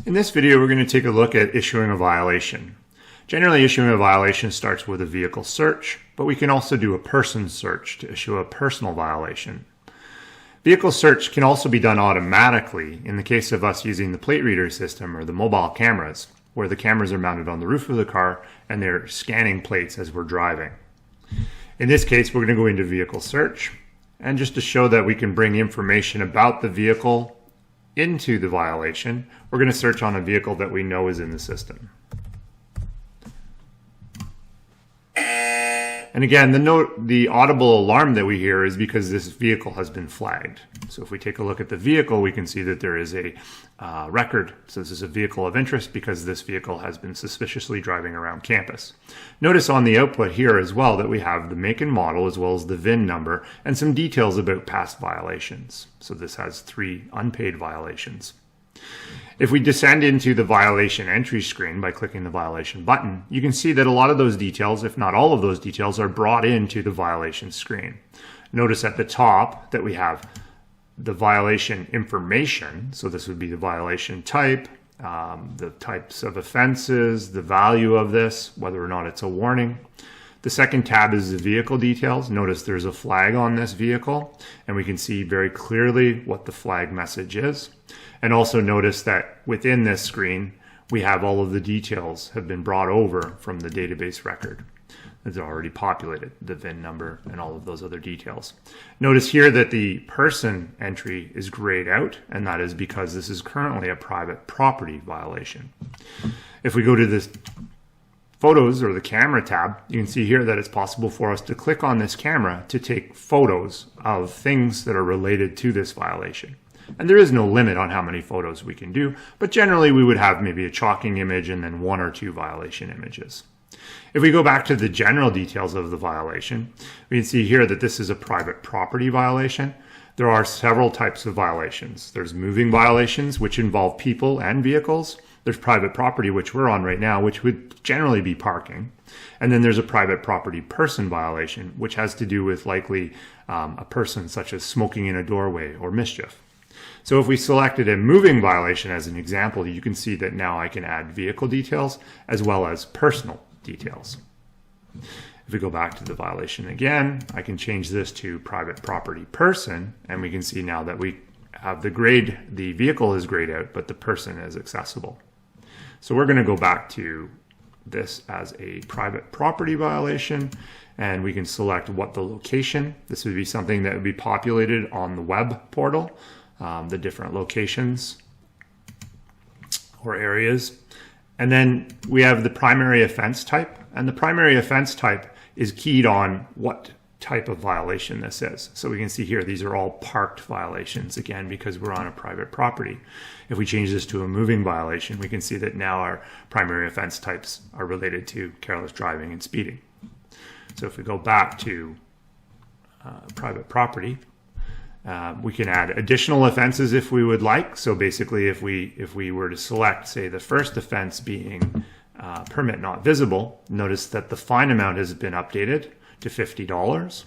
In this video, we're going to take a look at issuing a violation. Generally, issuing a violation starts with a vehicle search, but we can also do a person search to issue a personal violation. Vehicle search can also be done automatically in the case of us using the plate reader system or the mobile cameras, where the cameras are mounted on the roof of the car and they're scanning plates as we're driving. In this case, we're going to go into vehicle search, and just to show that we can bring information about the vehicle into the violation, we're going to search on a vehicle that we know is in the system. And again, the audible alarm that we hear is because this vehicle has been flagged. So if we take a look at the vehicle, we can see that there is a record. So this is a vehicle of interest because this vehicle has been suspiciously driving around campus. Notice on the output here as well that we have the make and model as well as the VIN number and some details about past violations. So this has 3 unpaid violations. If we descend into the violation entry screen by clicking the violation button, you can see that a lot of those details, if not all of those details, are brought into the violation screen. Notice at the top that we have the violation information. So this would be the violation type, the types of offenses, the value of this, whether or not it's a warning. The second tab is the vehicle details. Notice there's a flag on this vehicle, and we can see very clearly what the flag message is. And also notice that within this screen, we have all of the details have been brought over from the database record. It's already populated, the VIN number and all of those other details. Notice here that the person entry is grayed out, and that is because this is currently a private property violation. If we go to this photos or the camera tab, you can see here that it's possible for us to click on this camera to take photos of things that are related to this violation. And there is no limit on how many photos we can do, but generally we would have maybe a chalking image and then 1 or 2 violation images. If we go back to the general details of the violation, we can see here that this is a private property violation. There are several types of violations. There's moving violations, which involve people and vehicles. There's private property, which we're on right now, which would generally be parking. And then there's a private property person violation, which has to do with likely a person such as smoking in a doorway or mischief. So if we selected a moving violation as an example, you can see that now I can add vehicle details as well as personal details. If we go back to the violation again, I can change this to private property person, and we can see now that we have the vehicle is grayed out, but the person is accessible. So we're going to go back to this as a private property violation, and we can select what the location. This would be something that would be populated on the web portal, the different locations or areas. And then we have the primary offense type, and the primary offense type is keyed on what type of violation this is. So we can see here, these are all parked violations, again, because we're on a private property. If we change this to a moving violation, we can see that now our primary offense types are related to careless driving and speeding. So if we go back to private property, we can add additional offenses if we would like. So basically, if we were to select, say, the first offense being permit not visible, notice that the fine amount has been updated to $50.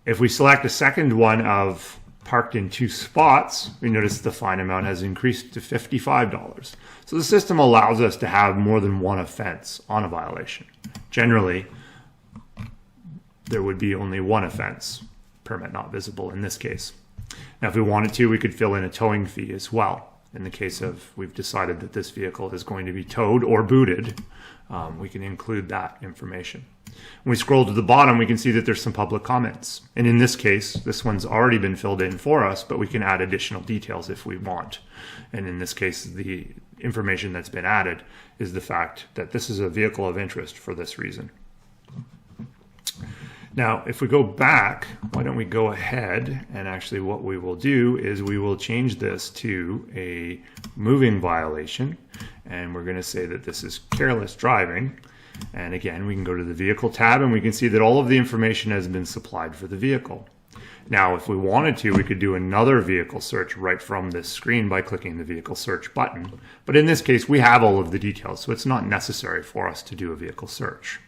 If we select a second one of parked in 2 spots, we notice the fine amount has increased to $55. So the system allows us to have more than one offense on a violation. Generally, there would be only one offense, permit not visible in this case. Now, if we wanted to, we could fill in a towing fee as well. In the case of we've decided that this vehicle is going to be towed or booted, we can include that information. When we scroll to the bottom, we can see that there's some public comments. And in this case, this one's already been filled in for us, but we can add additional details if we want. And in this case, the information that's been added is the fact that this is a vehicle of interest for this reason. Now, if we go back, why don't we go ahead and actually what we will do is we will change this to a moving violation. And we're going to say that this is careless driving. And again, we can go to the vehicle tab and we can see that all of the information has been supplied for the vehicle. Now, if we wanted to, we could do another vehicle search right from this screen by clicking the vehicle search button. But in this case, we have all of the details, so it's not necessary for us to do a vehicle search.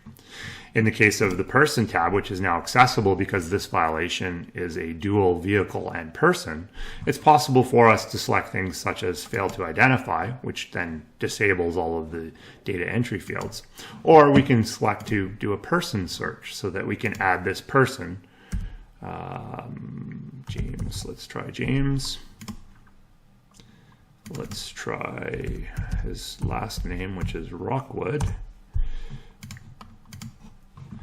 In the case of the person tab, which is now accessible because this violation is a dual vehicle and person, it's possible for us to select things such as fail to identify, which then disables all of the data entry fields. Or we can select to do a person search so that we can add this person. James, let's try James. Let's try his last name, which is Rockwood.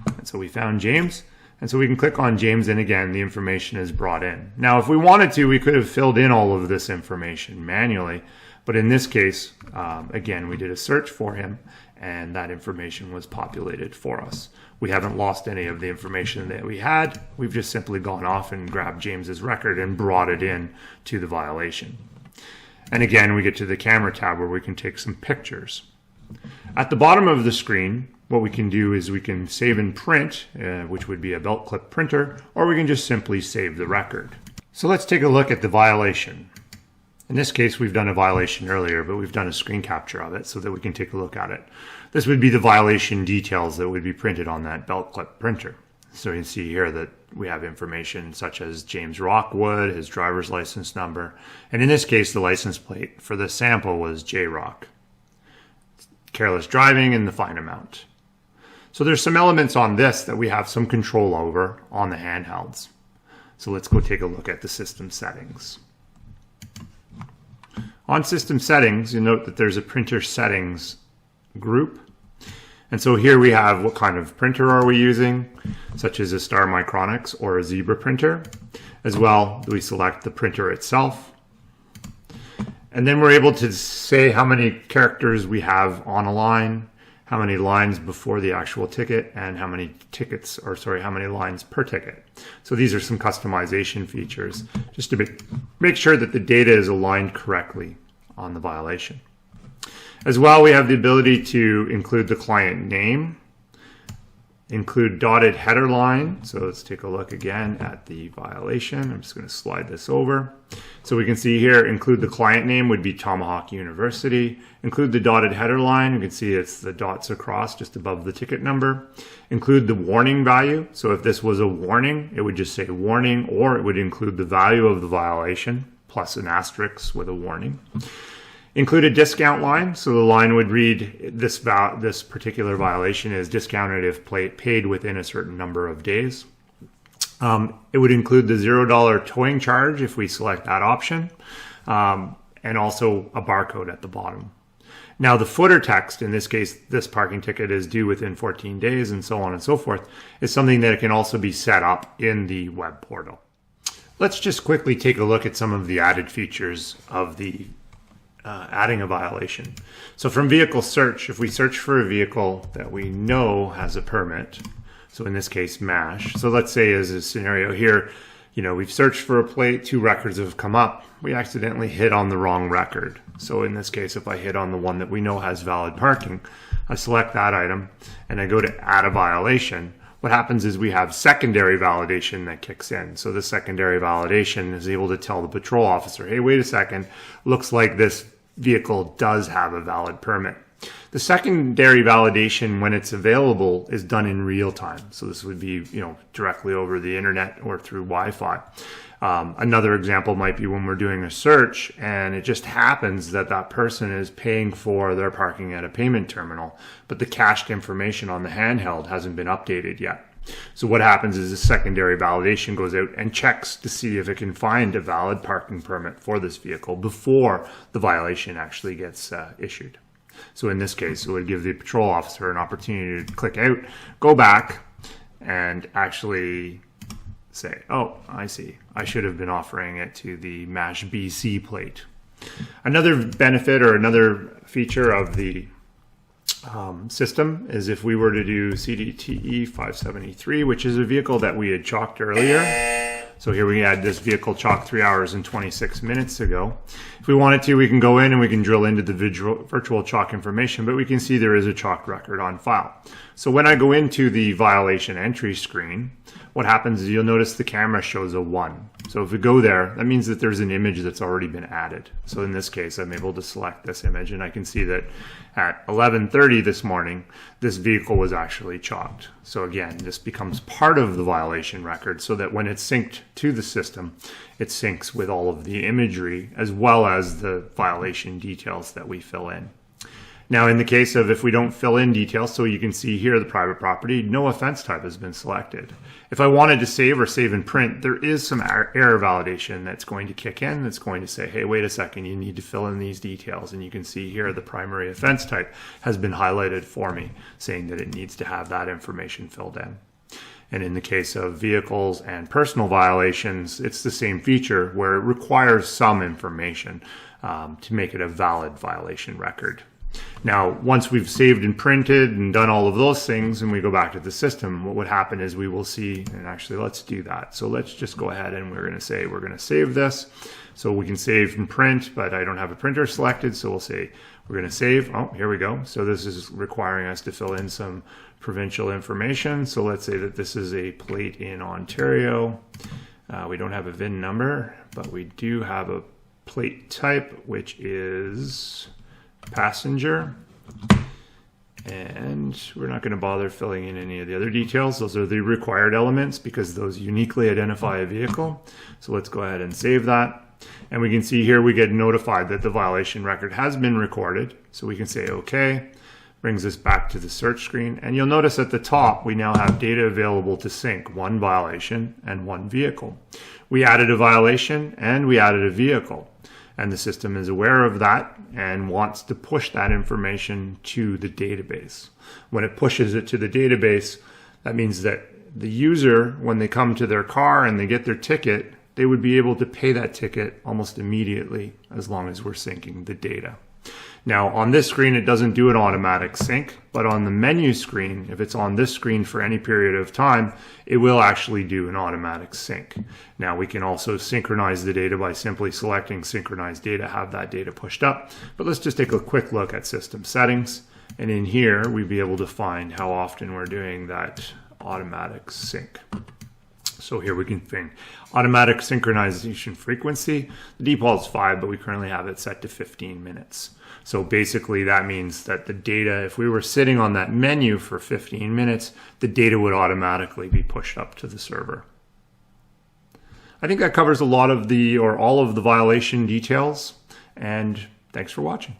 And so we found James. And so we can click on James, and again, the information is brought in. Now, if we wanted to, we could have filled in all of this information manually. But in this case, again, we did a search for him, and that information was populated for us. We haven't lost any of the information that we had. We've just simply gone off and grabbed James's record and brought it in to the violation. And again, we get to the camera tab where we can take some pictures. At the bottom of the screen, what we can do is we can save and print, which would be a belt clip printer, or we can just simply save the record. So let's take a look at the violation. In this case, we've done a violation earlier, but we've done a screen capture of it so that we can take a look at it. This would be the violation details that would be printed on that belt clip printer. So you can see here that we have information such as James Rockwood, his driver's license number, and in this case, the license plate for the sample was J-Rock. Careless driving and the fine amount. So there's some elements on this that we have some control over on the handhelds. So let's go take a look at the system settings. On system settings, you note that there's a printer settings group. And so here we have what kind of printer are we using, such as a Star Micronics or a Zebra printer. As well, we select the printer itself. And then we're able to say how many characters we have on a line, how many lines before the actual ticket, and how many how many lines per ticket. So these are some customization features just to make sure that the data is aligned correctly on the violation. As well, we have the ability to include the client name, include dotted header line. So let's take a look again at the violation. I'm just going to slide this over. So we can see here, include the client name would be Tomahawk University. Include the dotted header line. You can see it's the dots across just above the ticket number. Include the warning value. So if this was a warning, it would just say warning, or it would include the value of the violation plus an asterisk with a warning. Include a discount line, so the line would read this particular violation is discounted if paid within a certain number of days. It would include the $0 towing charge if we select that option, and also a barcode at the bottom. Now the footer text, in this case, this parking ticket is due within 14 days and so on and so forth, is something that can also be set up in the web portal. Let's just quickly take a look at some of the added features of the adding a violation. So from vehicle search, if we search for a vehicle that we know has a permit, so in this case MASH, so let's say as a scenario here, we've searched for a plate, 2 records have come up, we accidentally hit on the wrong record. So in this case, if I hit on the one that we know has valid parking, I select that item and I go to add a violation. What happens is we have secondary validation that kicks in. So the secondary validation is able to tell the patrol officer, hey, wait a second, looks like this vehicle does have a valid permit. The secondary validation, when it's available, is done in real time. So this would be, directly over the internet or through Wi-Fi. Another example might be when we're doing a search and it just happens that that person is paying for their parking at a payment terminal, but the cached information on the handheld hasn't been updated yet. So what happens is the secondary validation goes out and checks to see if it can find a valid parking permit for this vehicle before the violation actually gets issued. So in this case, it would give the patrol officer an opportunity to click out, go back, and actually say, oh, I see, I should have been offering it to the MASH BC plate. Another benefit or another feature of the system is if we were to do CDTE 573, which is a vehicle that we had chalked earlier. So here we had this vehicle chalked 3 hours and 26 minutes ago. If we wanted to, we can go in and we can drill into the virtual chalk information, but we can see there is a chalked record on file. So when I go into the violation entry screen, what happens is you'll notice the camera shows a 1. So if we go there, that means that there's an image that's already been added. So in this case, I'm able to select this image, and I can see that at 11:30 this morning, this vehicle was actually chalked. So again, this becomes part of the violation record so that when it's synced to the system, it syncs with all of the imagery as well as the violation details that we fill in. Now, in the case of if we don't fill in details, so you can see here the private property, no offense type has been selected. If I wanted to save or save and print, there is some error validation that's going to kick in that's going to say, hey, wait a second, you need to fill in these details. And you can see here the primary offense type has been highlighted for me, saying that it needs to have that information filled in. And in the case of vehicles and personal violations, it's the same feature where it requires some information to make it a valid violation record. Now, once we've saved and printed and done all of those things and we go back to the system, what would happen is we will see, and actually let's do that. So let's just go ahead and we're going to say we're going to save this. So we can save and print, but I don't have a printer selected. So we'll say we're going to save. Oh, here we go. So this is requiring us to fill in some provincial information. So let's say that this is a plate in Ontario. We don't have a VIN number, but we do have a plate type, which is passenger, and we're not going to bother filling in any of the other details. Those are the required elements because those uniquely identify a vehicle. So let's go ahead and save that, and we can see here we get notified that the violation record has been recorded. So we can say OK, brings us back to the search screen, and you'll notice at the top we now have data available to sync, one violation and one vehicle. We added a violation and we added a vehicle. And the system is aware of that and wants to push that information to the database. When it pushes it to the database, that means that the user, when they come to their car and they get their ticket, they would be able to pay that ticket almost immediately as long as we're syncing the data. Now, on this screen, it doesn't do an automatic sync, but on the menu screen, if it's on this screen for any period of time, it will actually do an automatic sync. Now, we can also synchronize the data by simply selecting synchronize data, have that data pushed up. But let's just take a quick look at system settings. And in here, we'd be able to find how often we're doing that automatic sync. So here we can find automatic synchronization frequency. The default is 5, but we currently have it set to 15 minutes. So basically that means that the data, if we were sitting on that menu for 15 minutes, the data would automatically be pushed up to the server. I think that covers a lot of the, or all of the violation details, and thanks for watching.